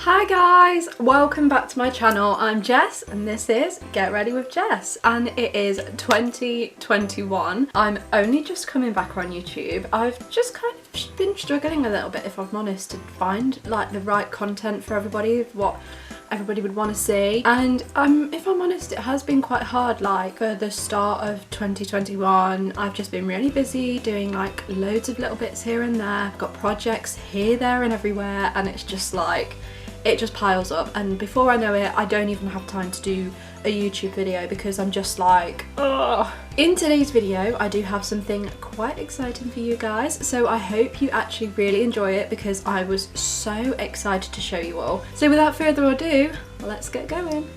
Hi guys, welcome back to my channel. I'm Jess and this is Get Ready with Jess, and it is 2021. I'm only just coming back on YouTube. I've just kind of been struggling a little bit, if I'm honest, to find like the right content for everybody, what everybody would want to see. And if I'm honest, it has been quite hard. Like for the start of 2021, I've just been really busy doing like loads of little bits here and there. I've got projects here, there and everywhere, and it's just like it just piles up, and before I know it, I don't even have time to do a YouTube video because I'm just like, ugh. In today's video, I do have something quite exciting for you guys, so I hope you actually really enjoy it because I was so excited to show you all. So without further ado, let's get going.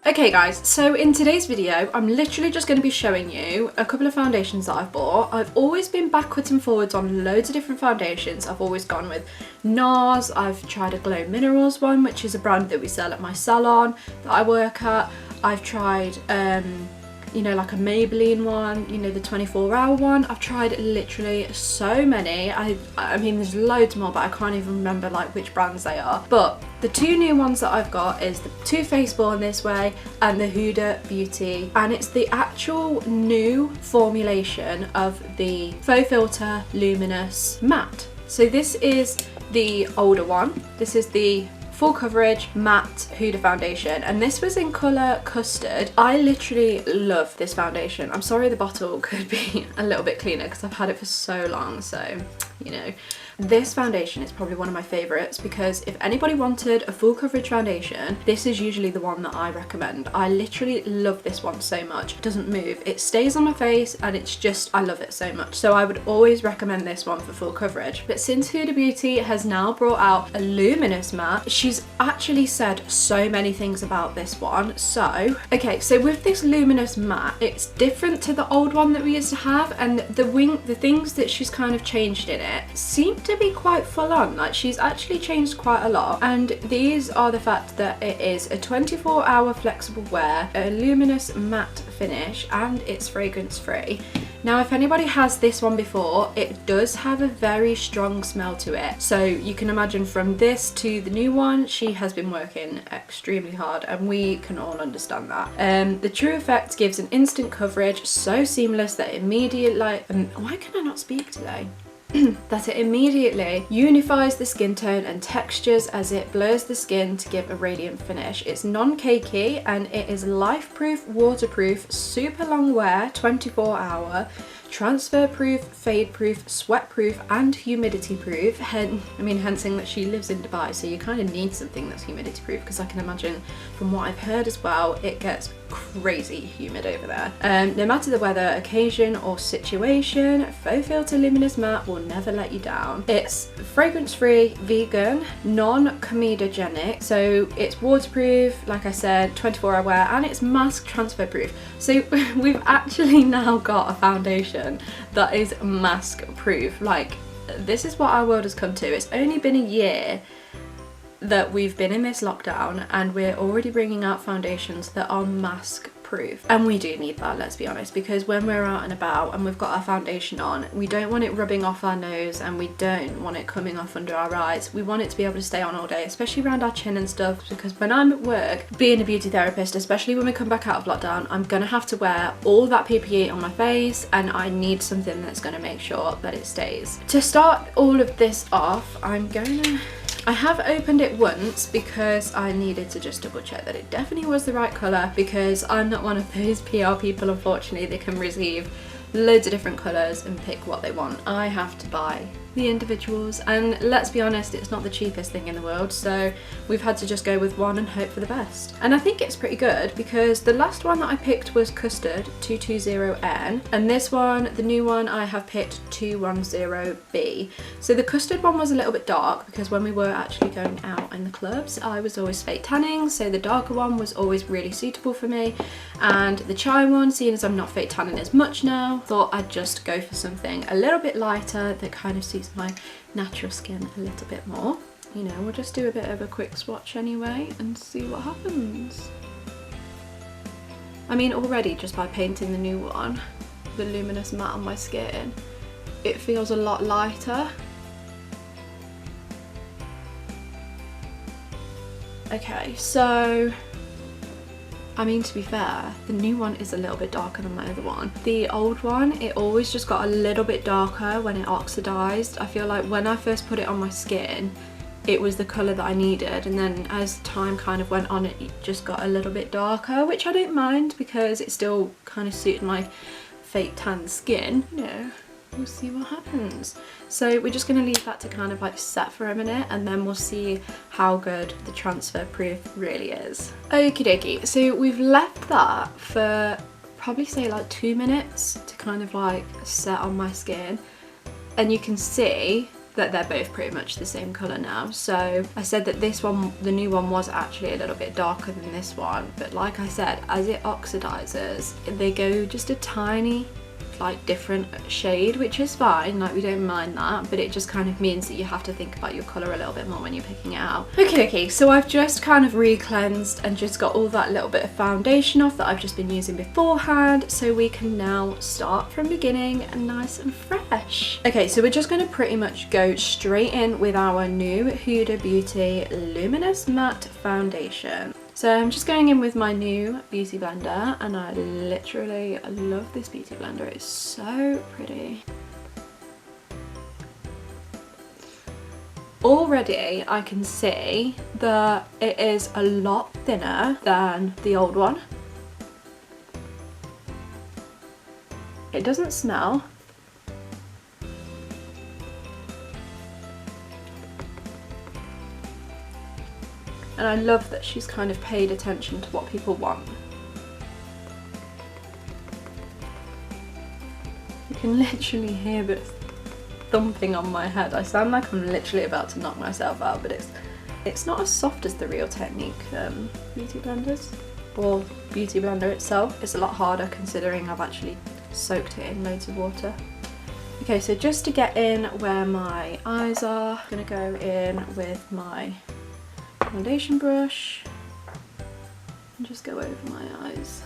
Okay guys, so in today's video, I'm literally just going to be showing you a couple of foundations that I've bought. I've always been backwards and forwards on loads of different foundations. I've always gone with NARS, I've tried a Glow Minerals one, which is a brand that we sell at my salon that I work at. I've tried you know, like a Maybelline one, you know, the 24-hour one. I've tried literally so many. I mean, there's loads more, but I can't even remember like which brands they are. But the two new ones that I've got is the Too Faced Born This Way and the Huda Beauty, and it's the actual new formulation of the Faux Filter Luminous Matte. So this is the older one. This is the full coverage matte Huda foundation, and this was in colour Custard. I literally love this foundation. I'm sorry the bottle could be a little bit cleaner because I've had it for so long, so you know. This foundation is probably one of my favourites because if anybody wanted a full coverage foundation, this is usually the one that I recommend. I literally love this one so much. It doesn't move, it stays on my face, and it's just, I love it so much. So I would always recommend this one for full coverage. But since Huda Beauty has now brought out a luminous matte, she's actually said so many things about this one. So, okay, so with this luminous matte, it's different to the old one that we used to have, and the things that she's kind of changed in it seem to be quite full on. Like, she's actually changed quite a lot, and these are the fact that it is a 24-hour flexible wear, a luminous matte finish, and it's fragrance free. Now, if anybody has this one before, it does have a very strong smell to it. So you can imagine from this to the new one, she has been working extremely hard, and we can all understand that. The True Effect gives an instant coverage, so seamless that it immediately, why can I not speak today? That it immediately unifies the skin tone and textures as it blurs the skin to give a radiant finish. It's non-cakey and it is life-proof, waterproof, super long wear, 24-hour, transfer proof, fade proof, sweat proof and humidity proof. Hensing that she lives in Dubai, so you kind of need something that's humidity proof, because I can imagine from what I've heard as well, it gets crazy humid over there. No matter the weather, occasion or situation, Faux Filter Luminous Matte will never let you down. It's fragrance free, vegan, non-comedogenic, so it's waterproof, like I said, 24-hour wear, and it's mask transfer proof. So we've actually now got a foundation that is mask proof. Like, this is what our world has come to. It's only been a year that we've been in this lockdown, and we're already bringing out foundations that are mask proof, and we do need that, let's be honest, because when we're out and about and we've got our foundation on, we don't want it rubbing off our nose, and we don't want it coming off under our eyes. We want it to be able to stay on all day, especially around our chin and stuff, because when I'm at work being a beauty therapist, especially when we come back out of lockdown, I'm gonna have to wear all that PPE on my face, and I need something that's gonna make sure that it stays. To start all of this off, I have opened it once because I needed to just double check that it definitely was the right colour, because I'm not one of those PR people, unfortunately, that can receive loads of different colours and pick what they want. I have to buy the individuals, and let's be honest, it's not the cheapest thing in the world, so we've had to just go with one and hope for the best. And I think it's pretty good, because the last one that I picked was Custard 220N, and this one, the new one, I have picked 210B. So the Custard one was a little bit dark, because when we were actually going out in the clubs, I was always fake tanning, so the darker one was always really suitable for me. And the Chai one, seeing as I'm not fake tanning as much now, thought I'd just go for something a little bit lighter that kind of suits my natural skin a little bit more. you know, we'll just do a bit of a quick swatch anyway and see what happens. I mean, already just by painting the new one, the Luminous matte on my skin, it feels a lot lighter. Okay, so I mean, to be fair, the new one is a little bit darker than my other one. The old one, it always just got a little bit darker when it oxidized. I feel like when I first put it on my skin, it was the colour that I needed, and then as time kind of went on, it just got a little bit darker, which I don't mind because it still kind of suited my fake tan skin. You know, we'll see what happens. So we're just going to leave that to kind of like set for a minute, and then we'll see how good the transfer proof really is. Okie dokie, so we've left that for probably say like 2 minutes to kind of like set on my skin, and you can see that they're both pretty much the same colour now. So I said that this one, the new one, was actually a little bit darker than this one, but like I said, as it oxidizes, they go just a tiny like different shade, which is fine, like we don't mind that, but it just kind of means that you have to think about your colour a little bit more when you're picking it out. Okay, so I've just kind of re-cleansed and just got all that little bit of foundation off that I've just been using beforehand, so we can now start from beginning and nice and fresh. Okay, so we're just going to pretty much go straight in with our new Huda Beauty Luminous Matte Foundation. So I'm just going in with my new beauty blender, and I literally love this beauty blender. It's so pretty. Already I can see that it is a lot thinner than the old one. It doesn't smell. And I love that she's kind of paid attention to what people want. You can literally hear this thumping on my head. I sound like I'm literally about to knock myself out, but it's not as soft as the Real Technique beauty blenders, or beauty blender itself. It's a lot harder considering I've actually soaked it in loads of water. Okay, so just to get in where my eyes are, I'm gonna go in with my foundation brush and just go over my eyes.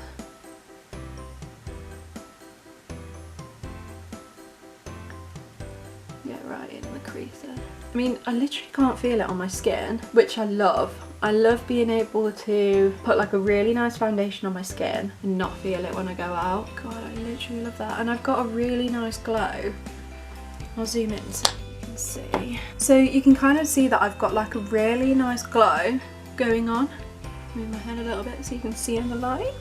Get right in the crease there. I mean, I literally can't feel it on my skin, which I love. I love being able to put like a really nice foundation on my skin and not feel it when I go out. God, I literally love that. And I've got a really nice glow. I'll zoom in so you can see. So you can kind of see that I've got like a really nice glow going on. Move my head a little bit so you can see in the light.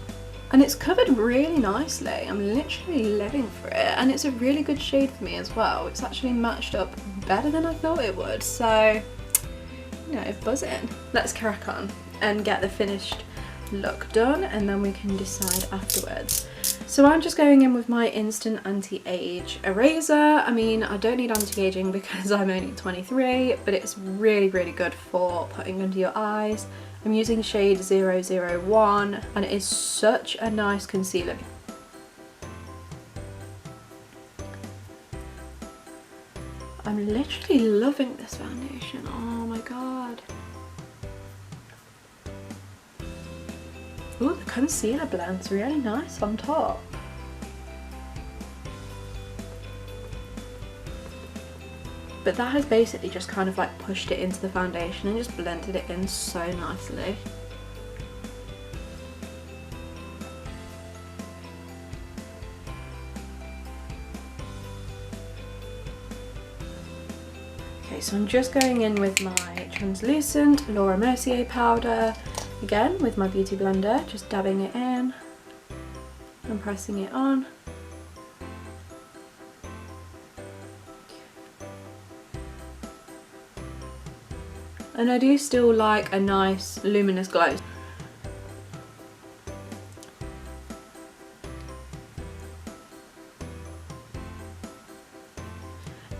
And it's covered really nicely. I'm literally living for it, and it's a really good shade for me as well. It's actually matched up better than I thought it would, so you know, buzzing. Let's crack on and get the finished look done, and then we can decide afterwards. So I'm just going in with my Instant Anti-Age Eraser. I mean, I don't need anti-aging because I'm only 23, but it's really, really good for putting under your eyes. I'm using shade 001, and it is such a nice concealer. I'm literally loving this foundation. Oh my god. Ooh, the concealer blends really nice on top. But that has basically just kind of like pushed it into the foundation and just blended it in so nicely. Okay, so I'm just going in with my translucent Laura Mercier powder, again with my beauty blender, just dabbing it in and pressing it on. And I do still like a nice luminous glow.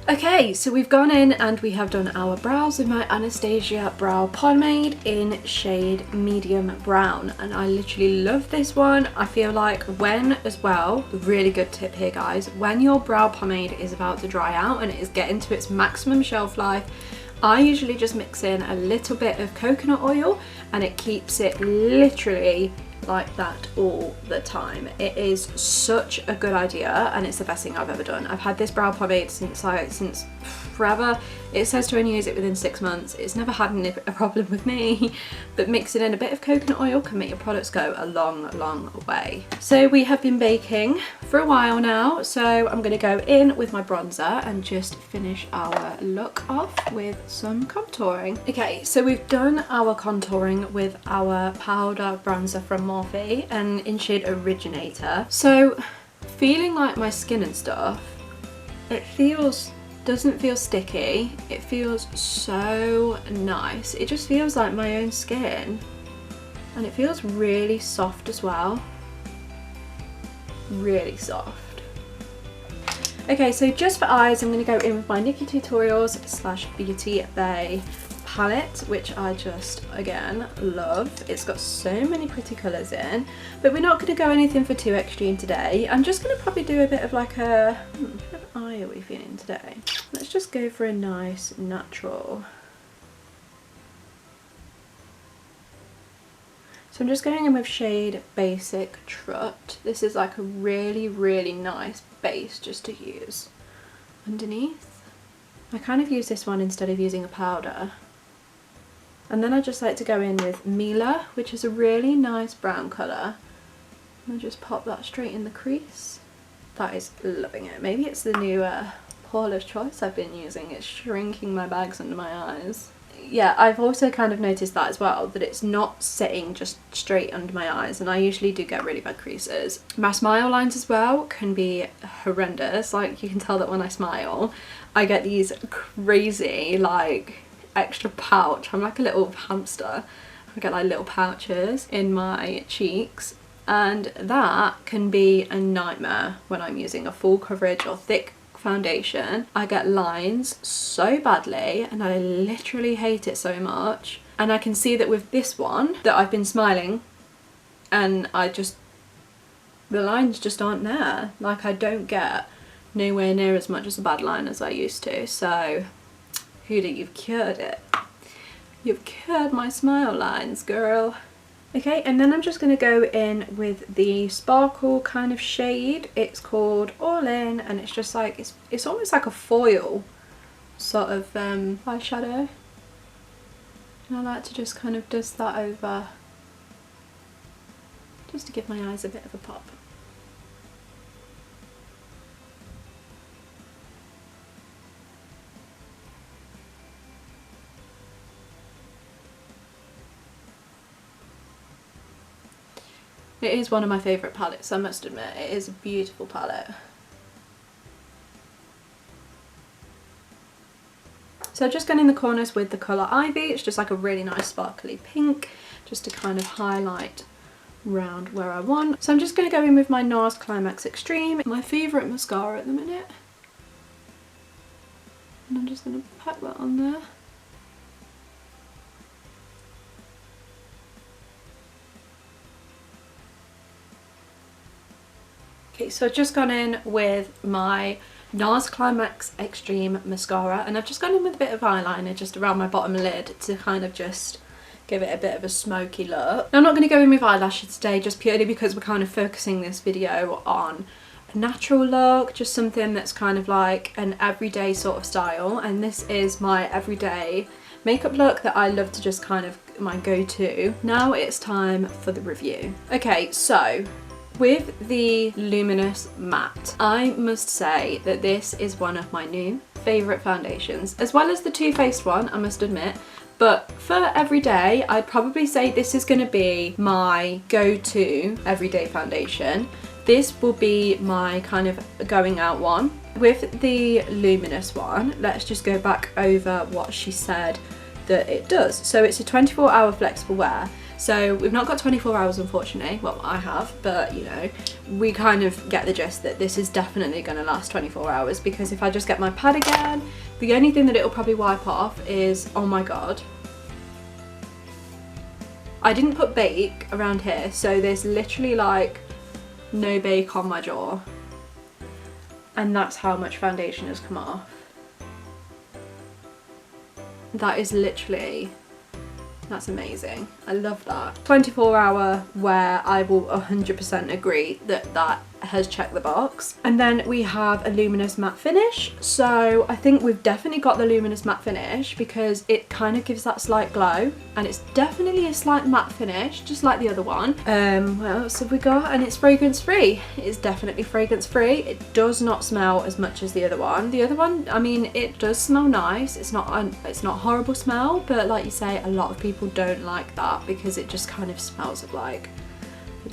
Okay, so we've gone in and we have done our brows with my Anastasia brow pomade in shade medium brown, and I literally love this one. I feel like when, as well, really good tip here guys, when your brow pomade is about to dry out and it is getting to its maximum shelf life, I usually just mix in a little bit of coconut oil and it keeps it literally like that all the time. It is such a good idea and it's the best thing I've ever done. I've had this brow pomade since forever. It says to only use it within 6 months. It's never had a problem with me, but mixing in a bit of coconut oil can make your products go a long, long way. So we have been baking for a while now, so I'm gonna go in with my bronzer and just finish our look off with some contouring. Okay, so we've done our contouring with our powder bronzer from Morphe and in shade Originator. So feeling like my skin and stuff, it doesn't feel sticky. It feels so nice. It just feels like my own skin and it feels really soft as well. Really soft. Okay, so just for eyes, I'm going to go in with my Nikkie Tutorials / Beauty Bay palette, which I just, again, love. It's got so many pretty colours in, but we're not going to go anything for too extreme today. I'm just going to probably do a bit of like a, what eye are we feeling today? Let's just go for a nice natural. So I'm just going in with shade Basic Trut. This is like a really, really nice base just to use underneath. I kind of use this one instead of using a powder. And then I just like to go in with Mila, which is a really nice brown colour. And I just pop that straight in the crease. That is loving it. Maybe it's the new Paula's Choice I've been using. It's shrinking my bags under my eyes. Yeah, I've also kind of noticed that as well, that it's not sitting just straight under my eyes, and I usually do get really bad creases. My smile lines as well can be horrendous. Like, you can tell that when I smile, I get these crazy, like, extra pouch. I'm like a little hamster. I get like little pouches in my cheeks, and that can be a nightmare when I'm using a full coverage or thick foundation. I get lines so badly and I literally hate it so much. And I can see that with this one that I've been smiling and the lines just aren't there. Like, I don't get nowhere near as much as a bad line as I used to. So Huda, you've cured it. You've cured my smile lines, girl. Okay, and then I'm just going to go in with the sparkle kind of shade. It's called All In, and it's just like, it's almost like a foil sort of eyeshadow. And I like to just kind of dust that over, just to give my eyes a bit of a pop. It is one of my favourite palettes, I must admit. It is a beautiful palette. So I've just gone in the corners with the colour Ivy. It's just like a really nice sparkly pink, just to kind of highlight round where I want. So I'm just going to go in with my NARS Climax Extreme, my favourite mascara at the minute. And I'm just going to pack that on there. Okay, so I've just gone in with my NARS Climax Extreme mascara, and I've just gone in with a bit of eyeliner just around my bottom lid to kind of just give it a bit of a smoky look. Now, I'm not going to go in with eyelashes today, just purely because we're kind of focusing this video on a natural look, just something that's kind of like an everyday sort of style, and this is my everyday makeup look that I love to just kind of my go-to. Now it's time for the review. Okay, so with the Luminous Matte, I must say that this is one of my new favourite foundations, as well as the Too Faced one, I must admit. But for everyday, I'd probably say this is going to be my go-to everyday foundation. This will be my kind of going out one. With the Luminous one, let's just go back over what she said that it does. So it's a 24-hour flexible wear. So we've not got 24 hours, unfortunately. Well, I have, but you know, we kind of get the gist that this is definitely going to last 24 hours, because if I just get my pad again, the only thing that it'll probably wipe off is, oh my god, I didn't put bake around here, so there's literally like no bake on my jaw, and that's how much foundation has come off. That is literally, that's amazing. I love that. 24-hour wear, I will 100% agree that that has checked the box. And then we have a luminous matte finish. So I think we've definitely got the luminous matte finish because it kind of gives that slight glow, and it's definitely a slight matte finish, just like the other one. What else have we got? And it's fragrance free. It's definitely fragrance free. It does not smell as much as the other one. The other one, I mean, it does smell nice. It's not horrible smell, but like you say, a lot of people don't like that because it just kind of smells of like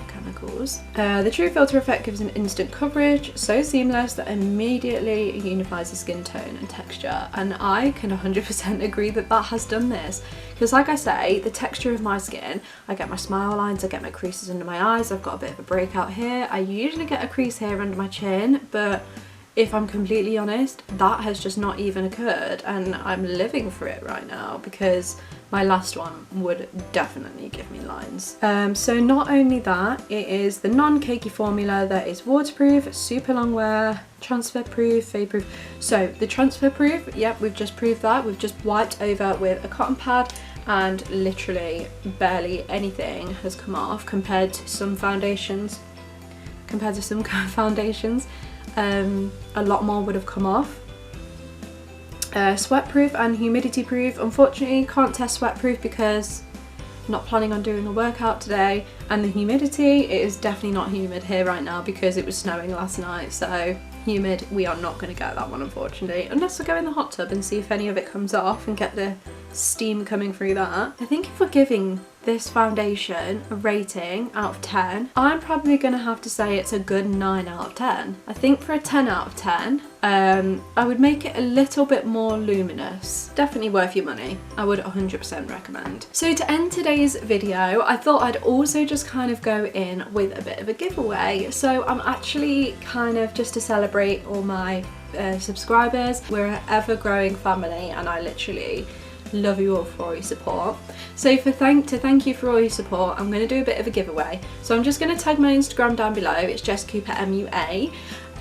chemicals. The True Filter Effect gives an instant coverage, so seamless that immediately unifies the skin tone and texture, and I can 100% agree that that has done this, because like I say, the texture of my skin, I get my smile lines, I get my creases under my eyes, I've got a bit of a breakout here, I usually get a crease here under my chin, but if I'm completely honest, that has just not even occurred, and I'm living for it right now because my last one would definitely give me lines. So not only that, it is the non-cakey formula that is waterproof, super long wear, transfer proof, fade proof. So the transfer proof, yep, we've just proved that. We've just wiped over with a cotton pad and literally barely anything has come off compared to some foundations. A lot more would have come off. Sweat proof and humidity proof. Unfortunately, can't test sweat proof because I'm not planning on doing a workout today, and the humidity, it is definitely not humid here right now because it was snowing last night, so humid, we are not going to get that one unfortunately, unless I go in the hot tub and see if any of it comes off and get the steam coming through that. I think if we're giving this foundation a rating out of 10, I'm probably going to have to say it's a good 9 out of 10. I think for a 10 out of 10, I would make it a little bit more luminous. Definitely worth your money. I would 100% recommend. So to end today's video, I thought I'd also just kind of go in with a bit of a giveaway. So I'm actually kind of, just to celebrate all my subscribers, we're an ever growing family, and I literally love you all for all your support. So to thank you for all your support, I'm going to do a bit of a giveaway. So I'm just going to tag my Instagram down below. It's Jess Cooper MUA.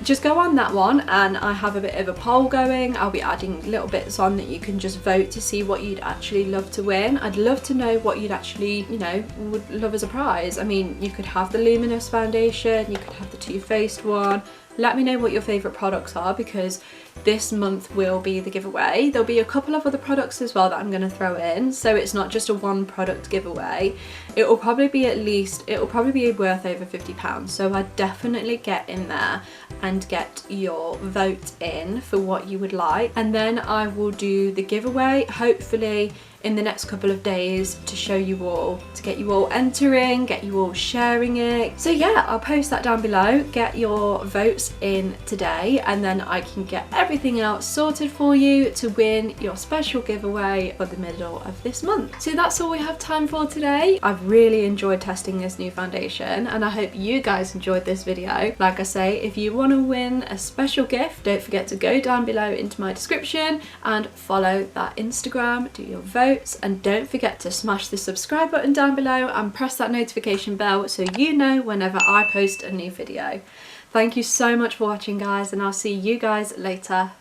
Just go on that one, and I have a bit of a poll going. I'll be adding little bits on that you can just vote to see what you'd actually love to win. I'd love to know what you'd actually, you know, would love as a prize. I mean, you could have the Luminous foundation, you could have the Too Faced one. Let me know what your favourite products are, because this month will be the giveaway. There'll be a couple of other products as well that I'm going to throw in, so it's not just a one product giveaway. It will probably be worth over £50, so I'd definitely get in there and get your vote in for what you would like, and then I will do the giveaway hopefully in the next couple of days to show you all, to get you all entering, get you all sharing it. So yeah, I'll post that down below, get your votes in today, and then I can get everything else sorted for you to win your special giveaway for the middle of this month. So that's all we have time for today. I've really enjoyed testing this new foundation, and I hope you guys enjoyed this video. Like I say, if you want to win a special gift, don't forget to go down below into my description and follow that Instagram, do your vote, and don't forget to smash the subscribe button down below and press that notification bell so you know whenever I post a new video. Thank you so much for watching, guys, and I'll see you guys later.